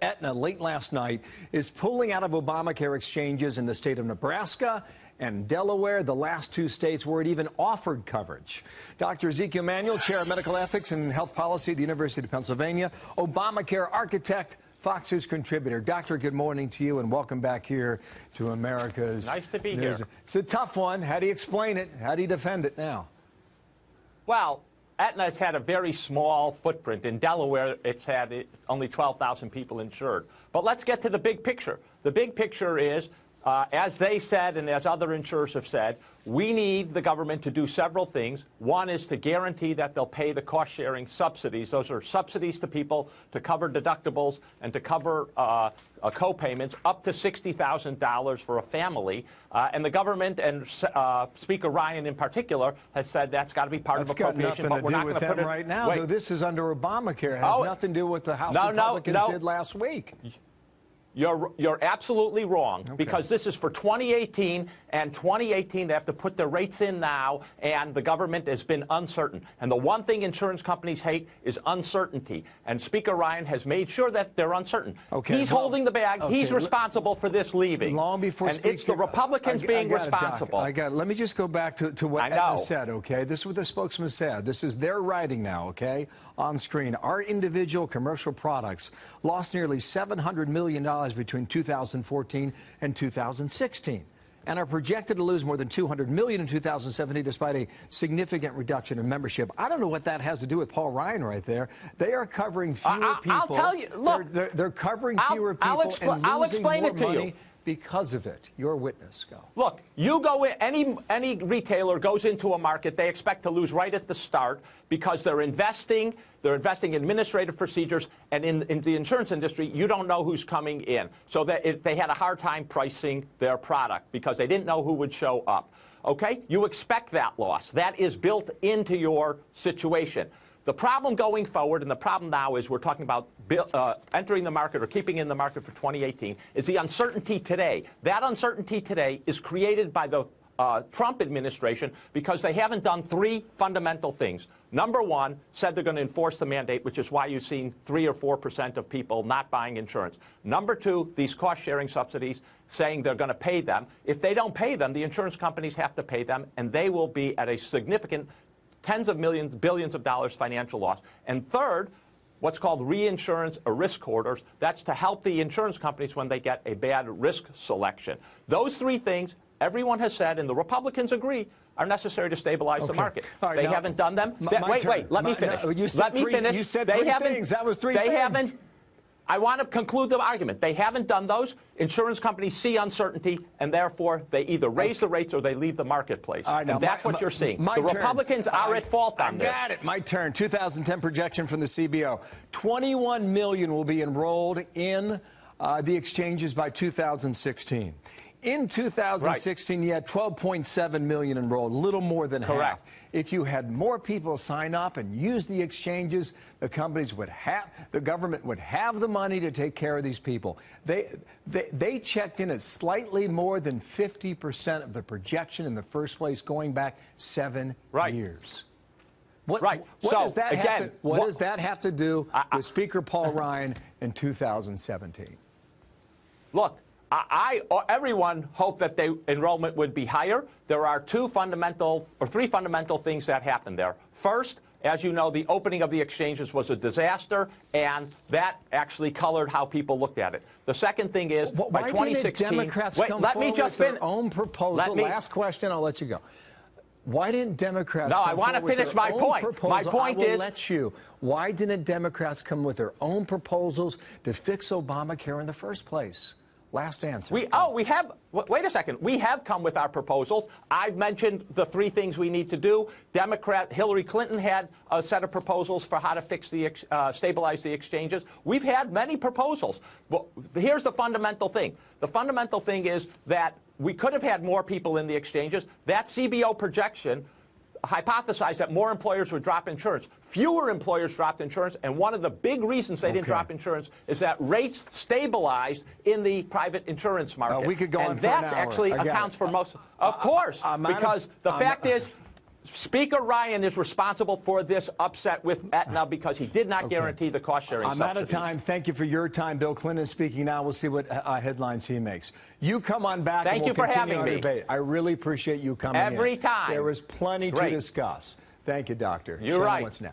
Aetna, late last night, is pulling out of Obamacare exchanges in the state of Nebraska and Delaware, the last two states where it even offered coverage. Dr. Ezekiel Manuel, Chair of Medical Ethics and Health Policy at the University of Pennsylvania, Obamacare architect, Fox News contributor. Doctor, good morning to you and welcome back here to America's Nice to be here. It's a tough one. How do you explain it? How do you defend it now? Well, Aetna has had a very small footprint. In Delaware, it's had only 12,000 people insured. But let's get to the big picture. The big picture is, as they said and as other insurers have said, we need the government to do several things. One is to guarantee that they'll pay the cost-sharing subsidies. Those are subsidies to people to cover deductibles and to cover co-payments up to $60,000 for a family. And the government and Speaker Ryan in particular has said that's got to be part of appropriation. But we're not going to put it right now. Wait. No, this is under Obamacare. It has nothing to do with the House Republicans did last week. You're absolutely wrong, okay, because this is for 2018, and 2018 they have to put their rates in now, and the government has been uncertain. And the one thing insurance companies hate is uncertainty, and Speaker Ryan has made sure that they're uncertain. Okay, he's holding the bag. Okay, he's responsible for this leaving. Long before and it's the Republicans being responsible. I got it. Let me just go back to what Aetna said, okay? This is what the spokesman said. This is their writing now, okay, on screen. Our individual commercial products lost nearly $700 million between 2014 and 2016 and are projected to lose more than $200 million in 2017 despite a significant reduction in membership. I don't know what that has to do with Paul Ryan right there. They are covering fewer people. I'll tell you. Look, they're covering fewer people and losing more money because of it. Your witness. Go. Look, you go in, any retailer goes into a market, they expect to lose right at the start because they're investing in administrative procedures, and in the insurance industry, you don't know who's coming in. So they had a hard time pricing their product because they didn't know who would show up. Okay? You expect that loss. That is built into your situation. The problem going forward, and the problem now is we're talking about entering the market or keeping in the market for 2018, is the uncertainty today. That uncertainty today is created by the Trump administration because they haven't done three fundamental things. Number one, said they're going to enforce the mandate, which is why you've seen 3 or 4% of people not buying insurance. Number two, these cost-sharing subsidies, saying they're going to pay them. If they don't pay them, the insurance companies have to pay them, and they will be at a significant tens of millions, billions of dollars financial loss. And third, what's called reinsurance or risk corridors. That's to help the insurance companies when they get a bad risk selection. Those three things, everyone has said, and the Republicans agree, are necessary to stabilize the market. Right, they haven't done them. Wait, let me finish. Let me finish. You said three things. That was three things. I want to conclude the argument. They haven't done those. Insurance companies see uncertainty, and therefore they either raise the rates or they leave the marketplace. Right, and that's what you're seeing. The Republicans are at fault on this. I got it. My turn. 2010 projection from the CBO. 21 million will be enrolled in the exchanges by 2016. In 2016, you had 12.7 million enrolled, a little more than half. If you had more people sign up and use the exchanges, the government would have the money to take care of these people. They checked in at slightly more than 50% of the projection in the first place, going back 7 years. What does that have to do with Speaker Paul Ryan in 2017? Look. Everyone hoped that the enrollment would be higher. There are three fundamental things that happened there. First, as you know, the opening of the exchanges was a disaster, and that actually colored how people looked at it. The second thing is, by 2016, didn't Democrats come forward with their own proposal? Last question, I'll let you go. Why didn't Democrats come I want to finish my point. My point is, why didn't Democrats come with their own proposals to fix Obamacare in the first place? Last answer. Wait a second. We have come with our proposals. I've mentioned the three things we need to do. Hillary Clinton had a set of proposals for how to fix stabilize the exchanges. We've had many proposals. Well, here's the fundamental thing. The fundamental thing is that we could have had more people in the exchanges. That CBO projection hypothesized that more employers would drop insurance. Fewer employers dropped insurance, and one of the big reasons they didn't drop insurance is that rates stabilized in the private insurance market. We could go on and for an that hour. actually accounts for most. Of course, because the fact is, Speaker Ryan is responsible for this upset with Aetna because he did not guarantee the cost-sharing subsidies. I'm out of time. Thank you for your time. Bill Clinton speaking now. We'll see what headlines he makes. You come on back and we'll continue our debate. I really appreciate you coming every time. There is plenty to discuss. Thank you, Doctor. You're right. What's next?